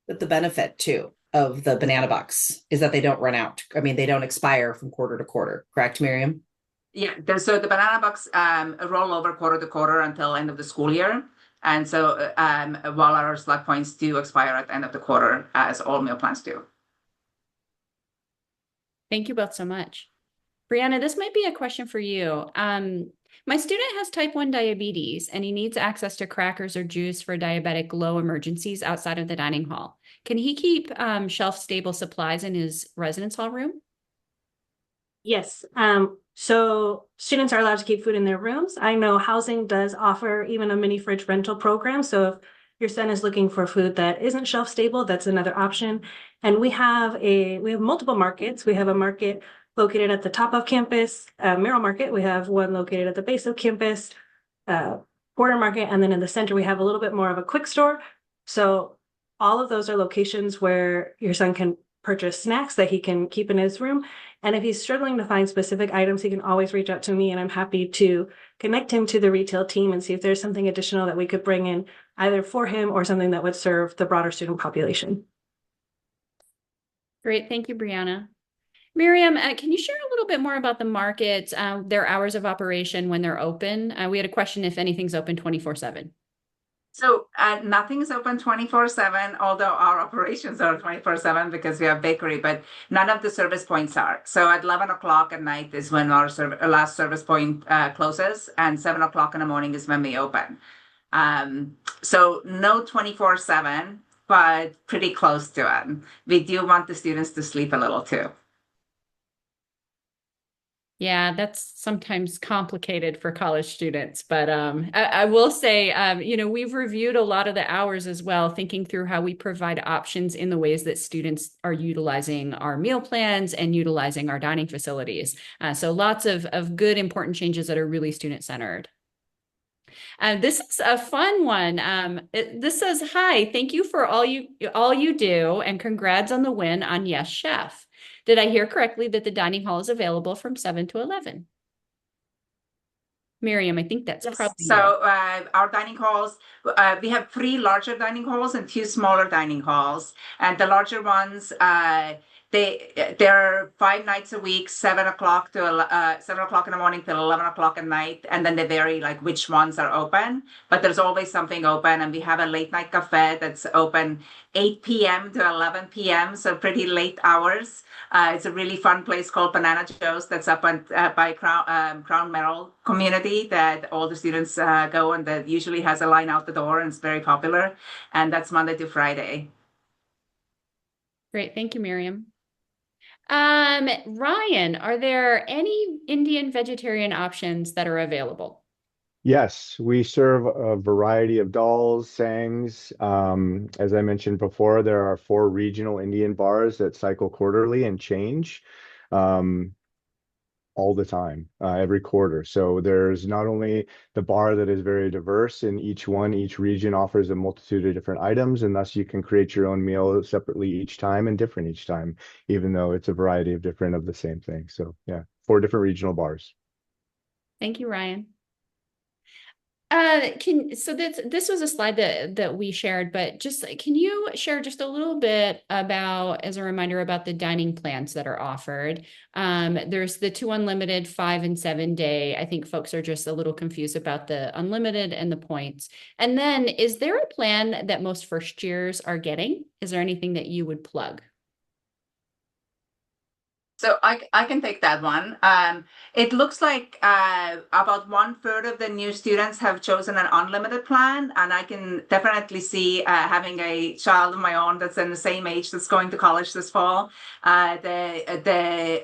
But the benefit too of the Banana Bucks is that they don't run out. I mean, they don't expire from quarter to quarter. Correct, Miriam? Yeah. So the Banana Bucks roll over quarter to quarter until end of the school year. And so while our Slug Points do expire at the end of the quarter, as all meal plans do. Thank you both so much. Brianna, this might be a question for you. My student has type 1 diabetes and he needs access to crackers or juice for diabetic low emergencies outside of the dining hall. Can he keep shelf-stable supplies in his residence hall room? Yes. So students are allowed to keep food in their rooms. I know housing does offer even a mini fridge rental program. So if your son is looking for food that isn't shelf stable, that's another option. And we have multiple markets. We have a market located at the top of campus, Merrill Market. We have one located at the base of campus, Porter Market, and then in the center we have a little bit more of a quick store. So all of those are locations where your son can purchase snacks that he can keep in his room. And if he's struggling to find specific items, he can always reach out to me, and I'm happy to connect him to the retail team and see if there's something additional that we could bring in either for him or something that would serve the broader student population. Great. Thank you, Brianna. Miriam, can you share a little bit more about the market, their hours of operation when they're open? We had a question if anything's open 24/7. So nothing is open 24/7, although our operations are 24/7 because we have bakery, but none of the service points are. So at 11 o'clock at night is when our last service point closes, and 7 o'clock in the morning is when we open. So no 24/7, but pretty close to it. We do want the students to sleep a little too. Yeah, that's sometimes complicated for college students, but I will say, we've reviewed a lot of the hours as well, thinking through how we provide options in the ways that students are utilizing our meal plans and utilizing our dining facilities. So lots of good, important changes that are really student-centered. This is a fun one. This says, "Hi, thank you for all you do, and congrats on the win on Yes Chef. Did I hear correctly that the dining hall is available from 7 to 11?" Miriam, I think that's Yes. probably So you. our dining halls, we have three larger dining halls and two smaller dining halls. And the larger ones, they're 5 nights a week, 7 o'clock to 7 o'clock in the morning till 11 o'clock at night, and then they vary like which ones are open. But there's always something open, and we have a late night cafe that's open 8 p.m. to 11 p.m. So pretty late hours. It's a really fun place called Banana Joe's that's up by Crown Merrill community that all the students go, and that usually has a line out the door and it's very popular. And that's Monday to Friday. Great. Thank you, Miriam. Ryan, are there any Indian vegetarian options that are available? Yes, we serve a variety of dals, sangs. As I mentioned before, there are 4 regional Indian bars that cycle quarterly and change um, all the time, every quarter. So there's not only the bar that is very diverse in each region offers a multitude of different items, and thus you can create your own meal separately each time and different each time, even though it's a variety of different of the same thing. So yeah, 4 different regional bars. Thank you, Ryan. This was a slide that we shared, but just can you share just a little bit about, as a reminder, about the dining plans that are offered? There's the 2 unlimited, 5 and 7 day. I think folks are just a little confused about the unlimited and the points. And then, is there a plan that most first years are getting? Is there anything that you would plug? So I can take that one. It looks like about 1/3 of the new students have chosen an unlimited plan, and I can definitely see having a child of my own that's in the same age that's going to college this fall, the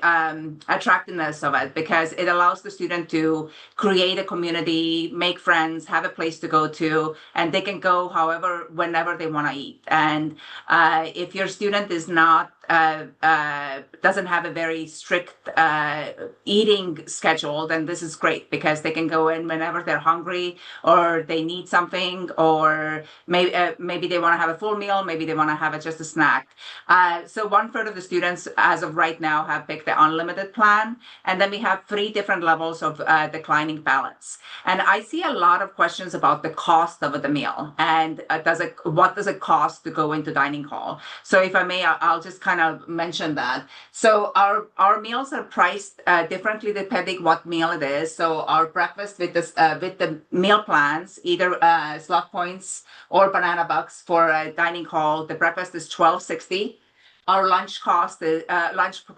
attractiveness of it, because it allows the student to create a community, make friends, have a place to go to, and they can go however, whenever they want to eat. And if your student is not doesn't have a very strict eating schedule, then this is great because they can go in whenever they're hungry or they need something, or maybe they want to have a full meal, maybe they want to have just a snack. So 1/3 of the students, as of right now, have picked the unlimited plan, and then we have 3 different levels of declining balance. And I see a lot of questions about the cost of the meal and what does it cost to go into dining hall. So if I may, I'll just kind of mention that. So our meals are priced differently depending what meal it is. So our breakfast with the meal plans, either slot points or banana bucks for a dining hall, the breakfast is $12.60. Our lunch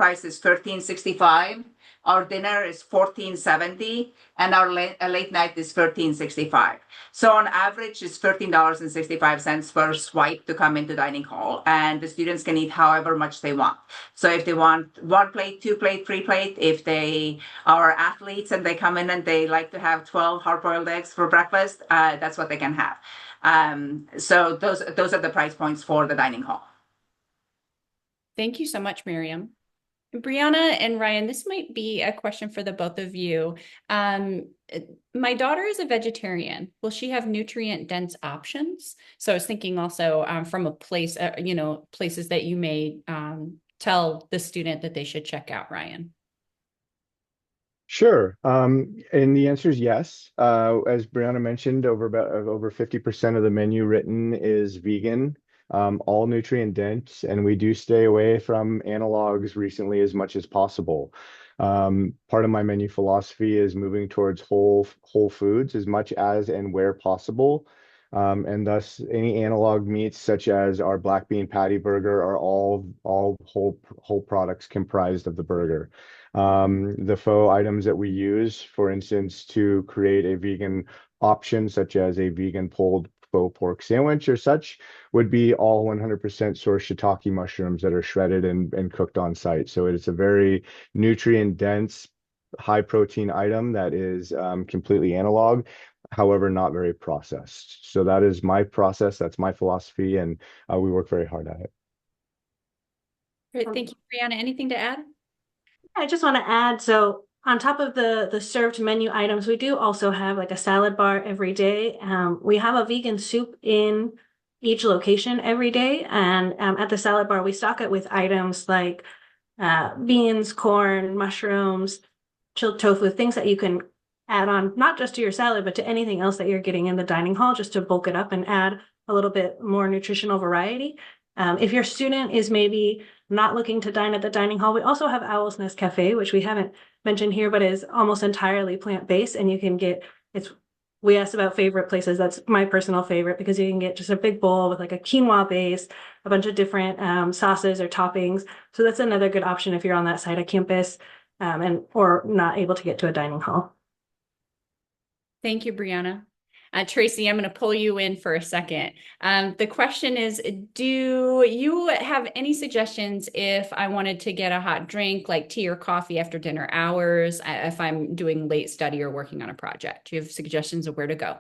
price is $13.65. Our dinner is $14.70, and our late night is $13.65. So on average, it's $13.65 per swipe to come into dining hall, and the students can eat however much they want. So if they want 1 plate, 2 plate, 3 plate, if they are athletes and they come in and they like to have 12 hard-boiled eggs for breakfast, that's what they can have. So those are the price points for the dining hall. Thank you so much, Miriam. Brianna and Ryan, this might be a question for the both of you. My daughter is a vegetarian. Will she have nutrient-dense options? So I was thinking also from a place, places that you may tell the student that they should check out, Ryan. Sure. And the answer is yes. As Brianna mentioned, over 50% of the menu written is vegan, all nutrient dense, and we do stay away from analogs recently as much as possible. Part of my menu philosophy is moving towards whole foods as much as and where possible. And thus any analog meats such as our black bean patty burger are all whole products comprised of the burger. The faux items that we use, for instance, to create a vegan option, such as a vegan pulled faux pork sandwich or such, would be all 100% sourced shiitake mushrooms that are shredded and cooked on site. So it's a very nutrient dense high protein item that is completely analog, however, not very processed. So that is my process. That's my philosophy, and we work very hard at it. Great. Thank you, Brianna. Anything to add? I just want to add, so on top of the served menu items, we do also have like a salad bar every day. We have a vegan soup in each location every day, and at the salad bar, we stock it with items like beans, corn, mushrooms, chilled tofu, things that you can add on not just to your salad, but to anything else that you're getting in the dining hall, just to bulk it up and add a little bit more nutritional variety. If your student is maybe not looking to dine at the dining hall, we also have Owl's Nest Cafe, which we haven't mentioned here, but is almost entirely plant-based, and you can get we asked about favorite places. That's my personal favorite, because you can get just a big bowl with like a quinoa base, a bunch of different sauces or toppings. So that's another good option if you're on that side of campus or not able to get to a dining hall. Thank you, Brianna. Tracy, I'm going to pull you in for a second. The question is, do you have any suggestions if I wanted to get a hot drink like tea or coffee after dinner hours, if I'm doing late study or working on a project? Do you have suggestions of where to go?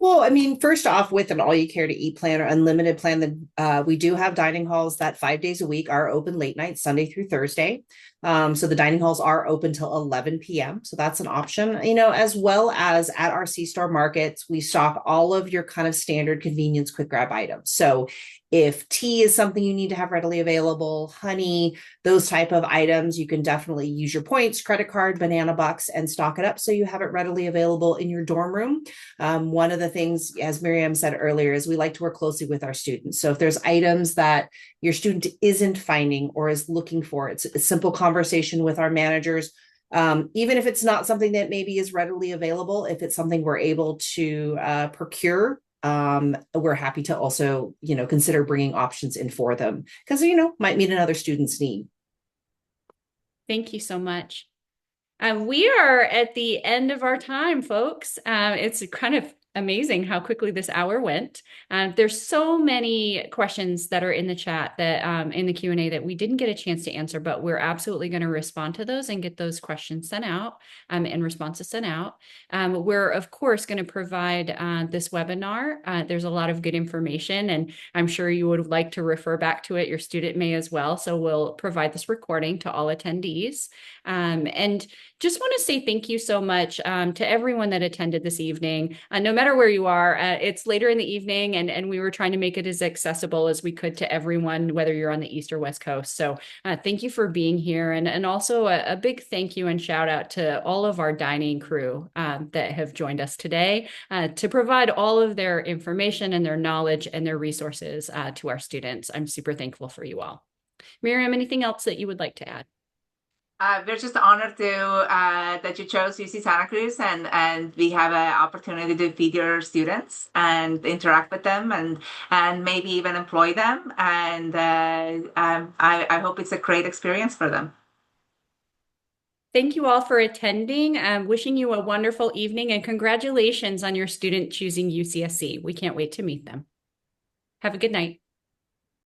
Well, I mean, first off, with an all you care to eat plan or unlimited plan, we do have dining halls that 5 days a week are open late night, Sunday through Thursday. So the dining halls are open till 11 p.m. So that's an option, as well as at our C-Store markets, we stock all of your kind of standard convenience quick grab items. So if tea is something you need to have readily available, honey, those type of items, you can definitely use your points, credit card, banana bucks, and stock it up so you have it readily available in your dorm room. One of the things, as Miriam said earlier, is we like to work closely with our students. So if there's items that your student isn't finding or is looking for, it's a simple conversation with our managers. Even if it's not something that maybe is readily available, if it's something we're able to procure, we're happy to also, consider bringing options in for them because, might meet another student's need. Thank you so much. We are at the end of our time, folks. It's kind of amazing how quickly this hour went. There's so many questions that are in the chat that in the Q&A that we didn't get a chance to answer, but we're absolutely going to respond to those and get those questions sent out and responses sent out. We're, of course, going to provide this webinar. There's a lot of good information, and I'm sure you would like to refer back to it. Your student may as well. So we'll provide this recording to all attendees. And just want to say thank you so much to everyone that attended this evening. No matter where you are, it's later in the evening, and we were trying to make it as accessible as we could to everyone, whether you're on the East or West Coast. So thank you for being here. And also a big thank you and shout out to all of our dining crew that have joined us today to provide all of their information and their knowledge and their resources to our students. I'm super thankful for you all. Miriam, anything else that you would like to add? We're just honored that you chose UC Santa Cruz, and we have an opportunity to feed your students and interact with them and maybe even employ them. And I hope it's a great experience for them. Thank you all for attending. I'm wishing you a wonderful evening, and congratulations on your student choosing UCSC. We can't wait to meet them. Have a good night.